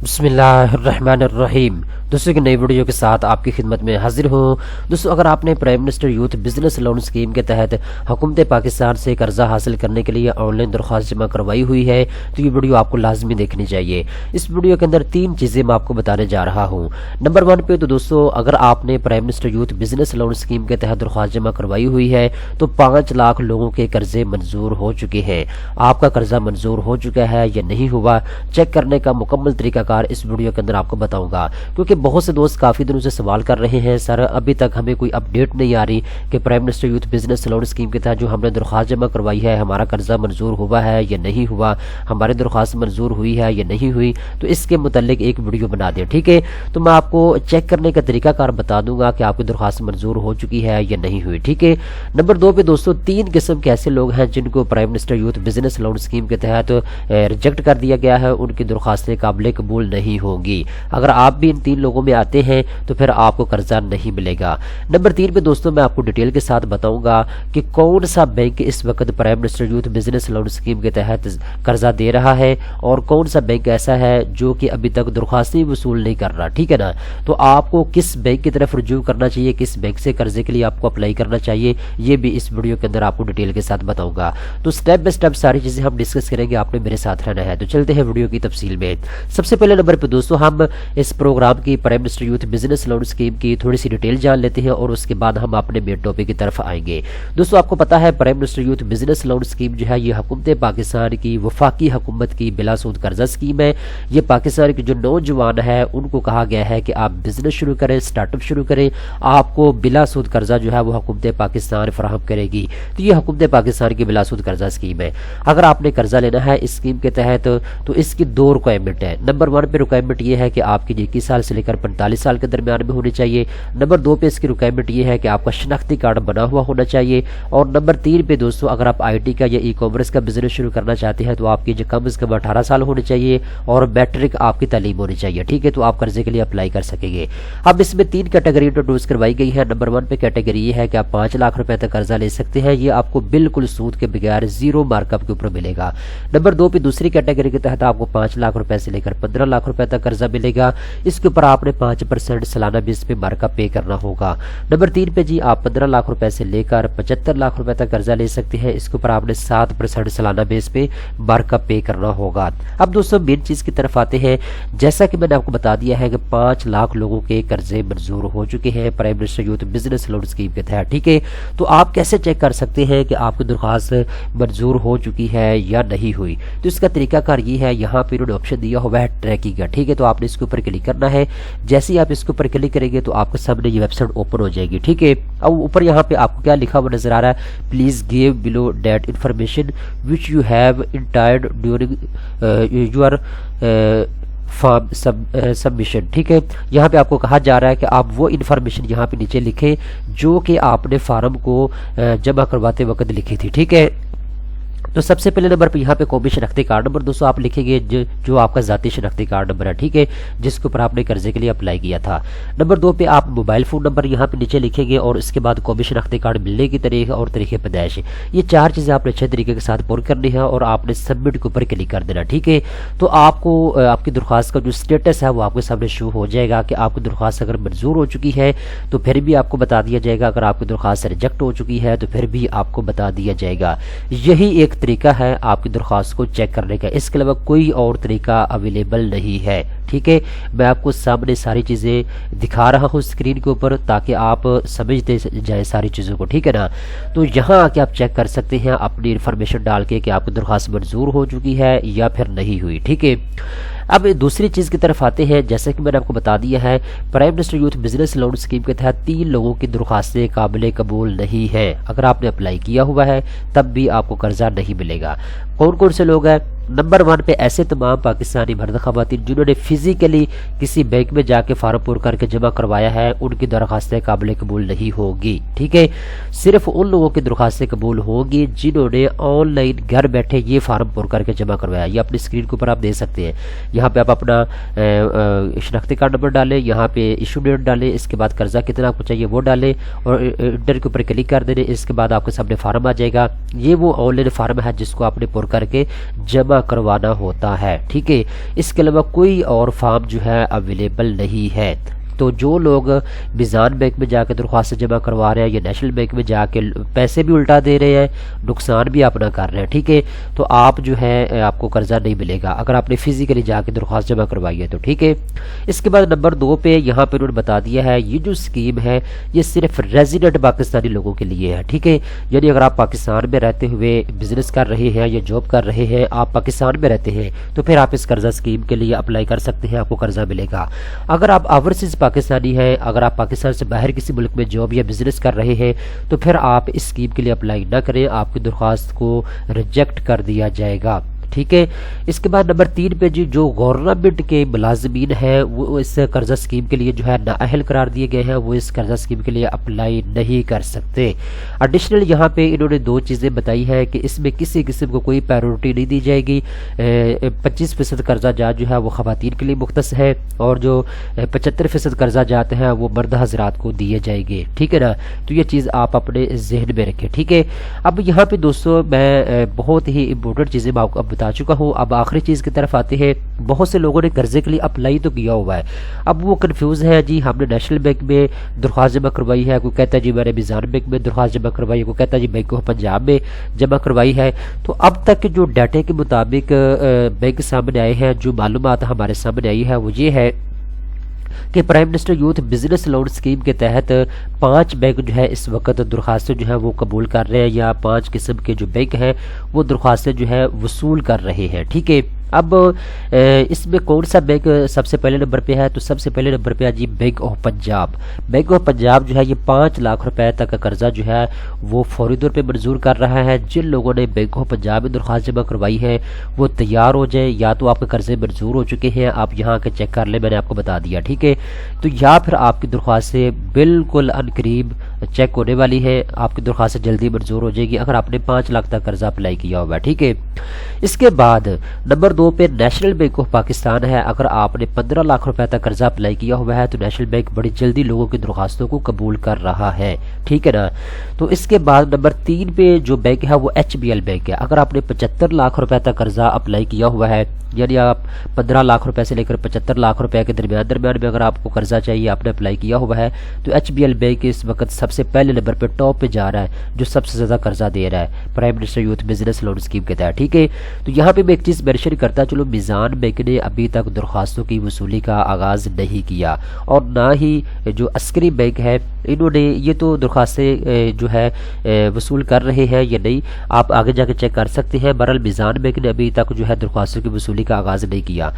बिस्मिल्लाहिर्रहमानिर्रहीम। दोस्तों की नई वीडियो के साथ आपकी खिदमत में हाजिर हूँ। दोस्तों अगर आपने prime minister youth business loan scheme के तहत हुकूमत पाकिस्तान से कर्जा हासिल करने के लिए ऑनलाइन दरख्वास्त जमा करवाई हुई है तो ये वीडियो आपको लाजमी देखनी चाहिए। इस वीडियो के अंदर 3 चीज़ें मैं आपको बताने जा रहा हूँ। नंबर 1 पे तो दोस्तों अगर आपने prime minister youth business loan scheme के तहत दरख्वास्त जमा करवाई हुई है तो 5 लाख लोगों के कर्जे मंजूर हो चुके हैं। आपका कर्जा मंजूर हो चुका है या नहीं हुआ, चेक करने का मुकम्मल तरीकाकार इस वीडियो के अंदर आपको बताऊंगा, क्योंकि बहुत से दोस्त काफ़ी दिनों से सवाल कर रहे हैं सर अभी तक हमें कोई अपडेट नहीं आ रही कि prime minister youth business loan scheme के तहत जो हमने दरख्वास्त जमा करवाई है हमारा कर्जा मंजूर हुआ है या नहीं हुआ, हमारी दरख्वास्त मंजूर हुई है या नहीं हुई। तो इसके मुतल्लिक एक वीडियो बना दें, ठीक है। तो मैं आपको चेक करने का तरीकाकार बता दूंगा कि आपकी दरख्वास्त मंजूर हो चुकी है या नहीं हुई, ठीक है। नंबर 2 पे दोस्तों 3 किस्म के ऐसे लोग हैं जिनको prime minister youth business loan scheme के तहत रिजेक्ट कर दिया गया है, उनकी दरख्वास्तें काबिल कबूल नहीं होंगी। अगर आप भी इन 3 लोगों में आते हैं तो फिर आपको कर्जा नहीं मिलेगा। नंबर 3 पे दोस्तों मैं आपको डिटेल के साथ बताऊंगा कि कौन सा बैंक इस वक्त prime minister youth business loan scheme के तहत कर्जा दे रहा है और कौन सा बैंक ऐसा है जो कि अभी तक दरख्वास्तें वसूल नहीं कर रहा, ठीक है ना। तो आपको किस बैंक की तरफ रुजू करना चाहिए, किस बैंक से कर्जे के लिए आपको अप्लाई करना चाहिए, ये भी इस वीडियो के अंदर आपको डिटेल के साथ बताऊंगा। तो स्टेप बाय स्टेप सारी चीजें हम डिस्कस करेंगे, आपने मेरे साथ रहना है। तो चलते हैं वीडियो की तफसील में। सबसे पहले नंबर पे दोस्तों हम इस प्रोग्राम की prime minister youth business loan scheme की थोड़ी सी डिटेल जान लेते हैं और उसके बाद हम अपने मेन टॉपिक की तरफ आएंगे। दोस्तों आपको पता है prime minister youth business loan scheme जो है ये हुकूमत पाकिस्तान की वफाकी हुकूमत की बिलासूद कर्जा स्कीम है। ये पाकिस्तान के जो नौजवान है उनको कहा गया है कि आप बिजनेस शुरू करें, स्टार्टअप शुरू करें, आपको बिलासूद कर्जा जो है वो हुकूमत पाकिस्तान फराहम करेगी। तो ये हुकूमत पाकिस्तान की बिलासूद कर्जा स्कीम है। अगर आपने कर्जा लेना है इस स्कीम के तहत तो इसकी 2 रिक्वायरमेंट है। नंबर 1 पे रिक्वायरमेंट ये है कि आपकी 21 साल से लेकर 45 साल के दरमियान में होनी चाहिए। नंबर 2 पे इसकी रिक्वायरमेंट ये है कि आपका शनाख्ती कार्ड बना हुआ होना चाहिए। और नंबर 3 पे दोस्तों अगर आप IT का या ई-कॉमर्स का बिजनेस शुरू करना चाहते हैं तो आपकी जो कम से कम 18 साल होनी चाहिए और मैट्रिक आपकी तालीम होनी चाहिए, ठीक है। तो आप कर्जे के लिए अप्लाई कर सकेंगे। अब इसमें 3 कैटेगरी इंट्रोड्यूस करवाई गई है। नंबर 1 पे कैटेगरी ये है कि आप 5 लाख रुपए तक कर्जा ले सकते हैं, ये आपको बिल्कुल सूद के बगैर 0 मार्कअप के ऊपर मिलेगा। नंबर 2 पे दूसरी कैटेगरी के तहत आपको 5 लाख रुपए से लेकर 15 लाख रुपए तक कर्जा मिलेगा। इसके ऊपर आपने 5% सालाना बेस पे मार्कअप पे करना होगा। नंबर 3 पे जी आप 15 लाख रुपए से लेकर 75 लाख रुपए तक कर्जा ले सकते हैं। इसके ऊपर आपने 7% सालाना बेस पे मार्कअप पे करना होगा। अब दोस्तों मेन चीज की तरफ आते हैं। जैसा कि मैंने आपको बता दिया है कि 5 लाख लोगों के कर्जे मंजूर हो चुके हैं prime minister youth business loan scheme के तहत, ठीक है। तो आप कैसे चेक कर सकते हैं कि आपकी दरख्वास्त मंजूर हो चुकी है या नहीं हुई। तो इसका तरीकाकार ये है, यहाँ पे उन्होंने ऑप्शन दिया हुआ है ट्रैकिंग का, ठीक है। तो आपने इसके ऊपर क्लिक करना है। जैसे ही आप इसके ऊपर क्लिक करेंगे तो आपके सामने ये वेबसाइट ओपन हो जाएगी, ठीक है। अब ऊपर यहाँ पे आपको क्या लिखा हुआ नजर आ रहा है, please give below that information which you have entered during your form submission, ठीक है। यहाँ पे आपको कहा जा रहा है कि आप वो इन्फॉर्मेशन यहाँ पे नीचे लिखें जो कि आपने फार्म को जमा करवाते वक्त लिखी थी, ठीक है। तो सबसे पहले नंबर पे यहाँ पे कौमी शनाख्ती कार्ड नंबर दोस्तों आप लिखेंगे जो आपका जाती शनाख्ती कार्ड नंबर है, ठीक है, जिसके ऊपर आपने कर्जे के लिए अप्लाई किया था। नंबर 2 पे आप मोबाइल फोन नंबर यहाँ पे नीचे लिखेंगे और इसके बाद कौमी शनाख्ती कार्ड मिलने की तारीख और तरीके पैदाइश। ये 4 चीजें आपने अच्छे तरीके के साथ पूरी करनी है और आपने सबमिट के ऊपर क्लिक कर देना, ठीक है। तो आपको आपकी दरख्वास्त का जो स्टेटस है वो आपके सामने शो हो जाएगा कि आपकी दरख्वास्त अगर मंजूर हो चुकी है तो फिर भी आपको बता दिया जाएगा, अगर आपकी दरख्वास्त रिजेक्ट हो चुकी है तो फिर भी आपको बता दिया जाएगा। यही एक तरीका है आपकी दरख्वास्त को चेक करने का, इसके अलावा कोई और तरीका अवेलेबल नहीं है, ठीक है। मैं आपको सामने सारी चीजें दिखा रहा हूँ स्क्रीन के ऊपर ताकि आप समझते जाए सारी चीजों को, ठीक है ना। तो यहाँ आके आप चेक कर सकते हैं अपनी इंफॉर्मेशन डाल के कि आपकी दरख्वास्त मंजूर हो चुकी है या फिर नहीं हुई, ठीक है। अब दूसरी चीज की तरफ आते हैं। जैसे कि मैंने आपको बता दिया है prime minister youth business loan scheme के तहत 3 लोगों की दरख्वास्तें काबिल कबूल नहीं है। अगर आपने अप्लाई किया हुआ है तब भी आपको कर्जा नहीं मिलेगा। कौन कौन से लोग हैं? नंबर 1 पे ऐसे तमाम पाकिस्तानी मर्द ख़वातीन जिन्होंने फिजिकली किसी बैंक में जाके फार्म पूर करके जमा करवाया है, उनकी दरख्वास्तें काबिल कबूल नहीं होगी, ठीक है। सिर्फ उन लोगों की दरख्वास्तें कबूल होगी जिन्होंने ऑनलाइन घर बैठे ये फार्म पूर करके जमा करवाया। ये अपनी स्क्रीन के ऊपर आप देख सकते हैं। यहाँ पे आप अपना शनाख्ती कार्ड नंबर डालें, यहाँ पे इशू डेट डालें, इसके बाद कर्जा कितना आपको चाहिए वो डालें और इंटर के ऊपर क्लिक कर देने। इसके बाद आपके सामने फार्म आ जाएगा। ये वो ऑनलाइन फार्म है जिसको आपने पूर करके जमा جمع کروانا ہوتا ہے، ٹھیک ہے۔ اس کے علاوہ کوئی اور فارم جو ہے اویلیبل نہیں ہے۔ تو جو لوگ میزان بینک میں جا کے درخواست جمع کروا رہے ہیں یا نیشنل بینک میں جا کے پیسے بھی الٹا دے رہے ہیں، نقصان بھی اپنا کر رہے ہیں، ٹھیک ہے، تو آپ جو ہے آپ کو قرضہ نہیں ملے گا اگر آپ نے فزیکلی جا کے درخواست جمع کروائی ہے تو، ٹھیک ہے۔ اس کے بعد نمبر 2 پہ یہاں پہ انہوں نے بتا دیا ہے یہ جو اسکیم ہے یہ صرف ریزیڈنٹ پاکستانی لوگوں کے لیے ہے، ٹھیک ہے، یعنی اگر آپ پاکستان میں رہتے ہوئے بزنس کر رہے ہیں یا جاب کر رہے ہیں، آپ پاکستان میں رہتے ہیں تو پھر آپ اس قرضہ اسکیم کے لیے اپلائی کر سکتے ہیں، آپ کو قرضہ ملے گا۔ اگر آپ اوورسیز پاکستانی ہے، اگر آپ پاکستان سے باہر کسی ملک میں جاب یا بزنس کر رہے ہیں تو پھر آپ اس اسکیم کے لیے اپلائی نہ کریں، آپ کی درخواست کو ریجیکٹ کر دیا جائے گا، ٹھیک ہے۔ اس کے بعد نمبر 3 پہ جی جو گورنمنٹ کے ملازمین ہیں وہ اس قرضہ اسکیم کے لیے جو ہے نااہل قرار دیے گئے ہیں، وہ اس قرضہ اسکیم کے لیے اپلائی نہیں کر سکتے۔ ایڈیشنل یہاں پہ انہوں نے 2 چیزیں بتائی ہے کہ اس میں کسی قسم کو کوئی پرائیورٹی نہیں دی جائے گی۔ 25% قرضہ جات جو ہے وہ خواتین کے لیے مختص ہے اور جو 75% قرضہ جات ہیں وہ مرد حضرات کو دیے جائیں گے، ٹھیک ہے نا۔ تو یہ چیز آپ اپنے ذہن میں رکھیں، ٹھیک ہے۔ اب یہاں پہ دوستو میں بہت ہی امپورٹنٹ چیزیں میں آپ کو بتا چکا ہوں۔ اب آخری چیز کی طرف آتے ہیں، بہت سے لوگوں نے قرضے کے لیے اپلائی تو کیا ہوا ہے، اب وہ کنفیوز ہے، جی ہم نے نیشنل بینک میں درخواست جمع کروائی ہے، کوئی کہتا ہے جی میں نے میزان بینک میں درخواست جمع کروائی ہے، کوئی کہتا ہے جی بینک آف پنجاب میں جمع کروائی ہے۔ تو اب تک جو ڈیٹے کے مطابق بینک سامنے آئے ہیں، جو معلومات ہمارے سامنے آئی ہے وہ یہ ہے کہ prime minister youth business loan scheme کے تحت 5 بینک جو ہے اس وقت درخواستیں جو ہے وہ قبول کر رہے ہیں، یا 5 قسم کے جو بینک ہیں وہ درخواستیں جو ہے وصول کر رہے ہیں، ٹھیک ہے۔ اب اس میں کون سا بینک سب سے پہلے نمبر پہ ہے؟ تو سب سے پہلے نمبر پہ ہے جی bank of Punjab. Bank of Punjab جو ہے یہ 5 لاکھ روپے تک کا قرضہ جو ہے وہ فوری طور پہ منظور کر رہا ہے۔ جن لوگوں نے بینک آف پنجاب میں درخواست جمع کروائی ہے وہ تیار ہو جائیں، یا تو آپ کے قرضے منظور ہو چکے ہیں، آپ یہاں کے چیک کر لیں، میں نے آپ کو بتا دیا، ٹھیک ہے، تو یا پھر آپ کی درخواستیں بالکل ان قریب چیک ہونے والی ہے، آپ کی درخواست جلدی منظور ہو جائے گی اگر آپ نے 5 لاکھ تک قرضہ اپلائی کیا ہوا ہے، ٹھیک ہے۔ اس کے بعد نمبر 2 پہ نیشنل بینک آف پاکستان ہے، اگر آپ نے 15 لاکھ روپے تک قرضہ اپلائی کیا ہوا ہے تو نیشنل بینک بڑی جلدی لوگوں کی درخواستوں کو قبول کر رہا ہے، ٹھیک ہے نا۔ تو اس کے بعد نمبر 3 پہ جو بینک ہے وہ HBL بینک ہے، اگر آپ نے 75 لاکھ روپے تک قرضہ اپلائی کیا ہوا ہے، یعنی آپ 15 لاکھ روپے سے لے کر 75 لاکھ روپے کے درمیان میں اگر آپ کو قرضہ چاہیے، آپ نے اپلائی کیا ہوا ہے، تو HBL بینک اس وقت سب سے پہلے نمبر پہ ٹاپ پہ جا رہا ہے، جو سب سے زیادہ قرضہ دے رہا ہے prime minister youth business loan scheme کے تحت، ٹھیک ہے۔ تو یہاں پہ میں ایک چیز مینشن کرتا چلو، میزان بینک نے ابھی تک درخواستوں کی وصولی کا آغاز نہیں کیا، اور نہ ہی جو عسکری بینک ہے انہوں نے یہ تو درخواستیں جو ہے وصول کر رہے ہیں یا نہیں، آپ آگے جا کے چیک کر سکتے ہیں۔ بہرحال میزان بینک نے ابھی تک جو ہے درخواستوں کی وصولی کا آغاز نہیں کیا۔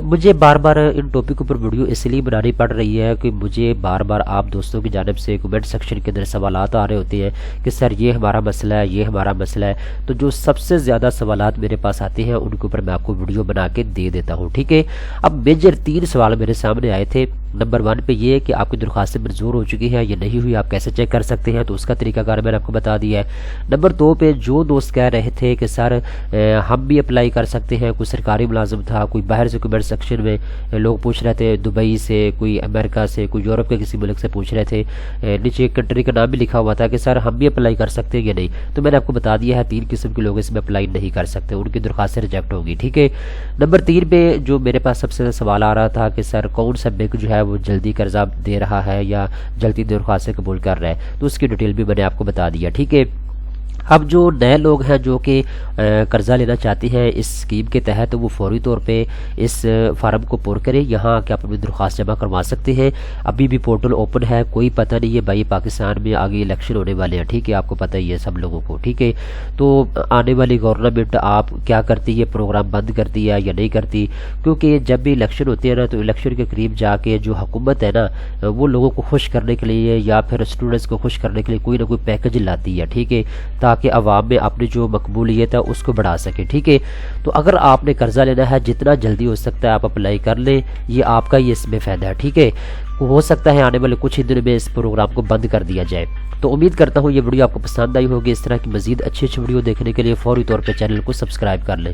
مجھے بار بار ان ٹاپکوں پر ویڈیو اس لیے بنانی پڑ رہی ہے کہ مجھے بار بار آپ دوستوں کی جانب سے کمنٹ سیکشن کے اندر سوالات آ رہے ہوتے ہیں کہ سر یہ ہمارا مسئلہ ہے، یہ ہمارا مسئلہ ہے، تو جو سب سے زیادہ سوالات میرے پاس آتے ہیں ان کے اوپر میں آپ کو ویڈیو بنا کے دے دیتا ہوں، ٹھیک ہے۔ اب میجر 3 سوال میرے سامنے آئے تھے۔ نمبر 1 پہ یہ کہ آپ کی درخواستیں منظور ہو چکی ہیں یا نہیں ہوئی، آپ کیسے چیک کر سکتے ہیں، تو اس کا طریقہ کار میں نے آپ کو بتا دیا ہے۔ نمبر 2 پہ جو دوست کہہ رہے تھے کہ سر ہم بھی اپلائی کر سکتے ہیں، کوئی سرکاری ملازم تھا، کوئی باہر سے کمنٹ سیکشن میں لوگ پوچھ رہے تھے، دبئی سے، کوئی امریکہ سے، کوئی یورپ کے کسی ملک سے پوچھ رہے تھے، نیچے کنٹری کا نام بھی لکھا ہوا تھا کہ سر ہم بھی اپلائی کر سکتے ہیں یا نہیں، تو میں نے آپ کو بتا دیا ہے 3 قسم کے لوگ اس میں اپلائی نہیں کر سکتے، ان کی درخواستیں ریجیکٹ ہوگی، ٹھیک ہے۔ نمبر 3 پہ جو میرے پاس سب سے سوال آ رہا تھا کہ سر کون سا بینک جو ہے وہ جلدی قرضہ دے رہا ہے یا جلدی درخواستیں قبول کر رہا ہے، تو اس کی ڈیٹیل بھی میں نے آپ کو بتا دیا، ٹھیک ہے۔ اب جو نئے لوگ ہیں جو کہ قرضہ لینا چاہتے ہیں اس اسکیم کے تحت، وہ فوری طور پہ اس فارم کو پر کریں، یہاں کہ آپ اپنی درخواست جمع کروا سکتے ہیں۔ ابھی بھی پورٹل اوپن ہے، کوئی پتہ نہیں ہے بھائی، پاکستان میں آگے الیکشن ہونے والے ہیں، ٹھیک ہے، آپ کو پتہ ہی ہے سب لوگوں کو، ٹھیک ہے۔ تو آنے والی گورنمنٹ آپ کیا کرتی ہے، پروگرام بند کرتی ہے یا نہیں کرتی، کیونکہ جب بھی الیکشن ہوتے ہیں نا تو الیکشن کے قریب جا کے جو حکومت ہے نا وہ لوگوں کو خوش کرنے کے لیے یا پھر اسٹوڈنٹس کو خوش کرنے کے لیے کوئی نہ کوئی پیکج لاتی ہے، ٹھیک ہے، تاکہ عوام میں اپنی جو مقبولیت ہے اس کو بڑھا سکے، ٹھیک ہے۔ تو اگر آپ نے قرضہ لینا ہے جتنا جلدی ہو سکتا ہے آپ اپلائی کر لیں، یہ آپ کا ہی اس میں فائدہ ہے، ٹھیک ہے۔ ہو سکتا ہے آنے والے کچھ ہی دنوں میں اس پروگرام کو بند کر دیا جائے۔ تو امید کرتا ہوں یہ ویڈیو آپ کو پسند آئی ہوگی۔ اس طرح کی مزید اچھی ویڈیو دیکھنے کے لیے فوری طور پہ چینل کو سبسکرائب کر لیں۔